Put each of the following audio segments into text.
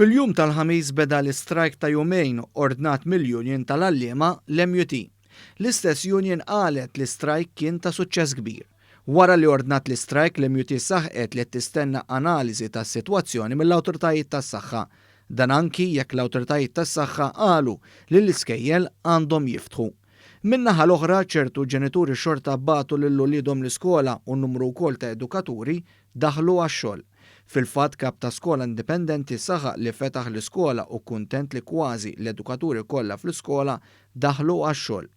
Fil-jum tal-Ħamis beda l-istrajk ta' jumejn ordnat mill-Unjin tal-Għalliema l-MUT. L-istess Union qalet l-istrajk kien ta' suċċess kbir. Wara li ordnat l-istrajk l-MUT saħqet li tistenna analiżi tas-sitwazzjoni mill-awtoritajiet tas-saħħa. Dan anki jekk l-awtoritajiet tas-saħħa qalu li l-iskejjel għandhom jiftħu. Min-naħa l-oħra ċertu ġenituri xorta batu lill-uliedhom l-iskola u numru wkoll ta' edukaturi daħlu għax-xogħol. Fil-fatt kap ta' skola indipendenti saħaq li fetaħ l-iskola u kuntent li kważi l-edukaturi kollha fl-iskola daħlu għax-xogħol.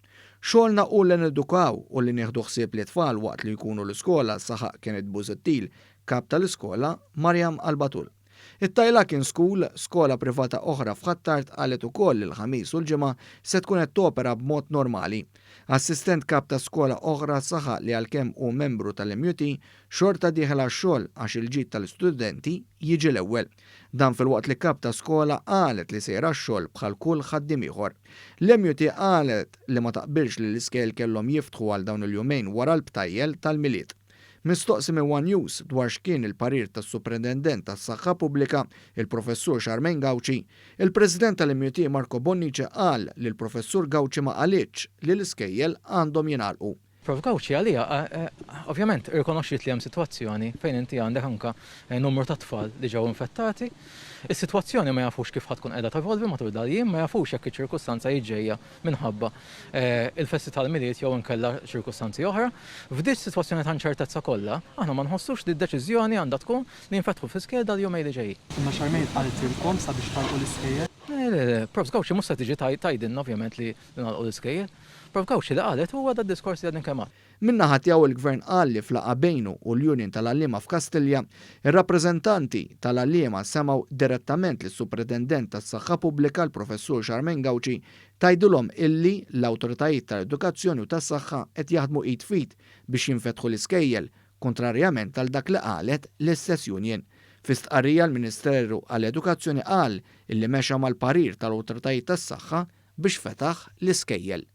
Xogħolna u li nedukaw u li nieħdu ħsieb li tfal waqt li jkunu l-iskola saħaq kienet Bużittil kap tal-iskola Marjam Matul. It-Tal-Mut School, skola privata oħra f'Ħattart qalet ukoll il-ħamis u l-ġimgħa se tkun qed topera b'mod normali. Assistent kap ta' skola oħra saħaq li għalkemm hu membru tal-MUT xorta dieħel għax-xogħol għax il-ġid tal-istudenti jiġi l-ewwel. Dan filwaqt li kap ta' skola qalet li sejra x-xogħol bħal kull ħaddiem ieħor. L-MUT qalet li ma taqbilx li l-iskejjel kellhom jiftħu għal dawn il-jumejn wara l-btajjel tal-miliet. Mistoqsi minn One News dwar x'kien il-parir tas-Superintendent tas-Saħħa Pubblika, il-Professur Xarmen Gawċi, il-President tal-MUT Marco Bonnice qal li l-Professur Gawċi ma qalitx li l-iskejjel għandhom jingħalqu. Prof Gawċi għalija, ovvjament, irrikonoxxiet li hemm sitwazzjoni fejn inti għandek anke numru ta' tfal li ġew infettati. Is-sitwazzjoni ma jafux kif ħadd tkun qiegħda tevolvi matul dal-jiem, ma jafux jekk iċ-ċirkustanza jiġġejja minħabba il-festi tal-miliet jew inkella ċirkustanzi oħra. F'dik sitwazzjoni ta' inċertezza kollha, aħna ma nħossux li d-deċiżjoni għandha tkun li nfetħu fl-iskejjel dal-jumejn li ġejjin. Imma Xarmejn qaltilkom sabiex tagħlqu l-iskejjel? Prof Gawċi mhux se tiġi tgħidilna ovvjament li nagħlqu l-iskejjel. Prof Gawċi li qalet huwa da diskors li għadin kemm. Min-naħa tiegħu il-Gvern qal li fl-laqgħa bejnu u l-Unjin tal-Għalliema f'Kastilja, ir-rappreżentanti tal-Għalliema semgħu direttament lis-Superintendent tas-Saħħa Pubblika l-Professur Xarmen Gawċi tgħidulhom illi l-awtoritajiet tal-edukazzjoni u tas-saħħa qed jaħdmu id fit biex jinfetħu l-iskejjel, kontrarjament għal dak li qalet l-istess Union. Fi stqarrija l-Ministeru għall-Edukazzjoni qal illi mexa mal-parir tal-awtoritajiet tas-saħħa biex fetaħ l-iskejjel.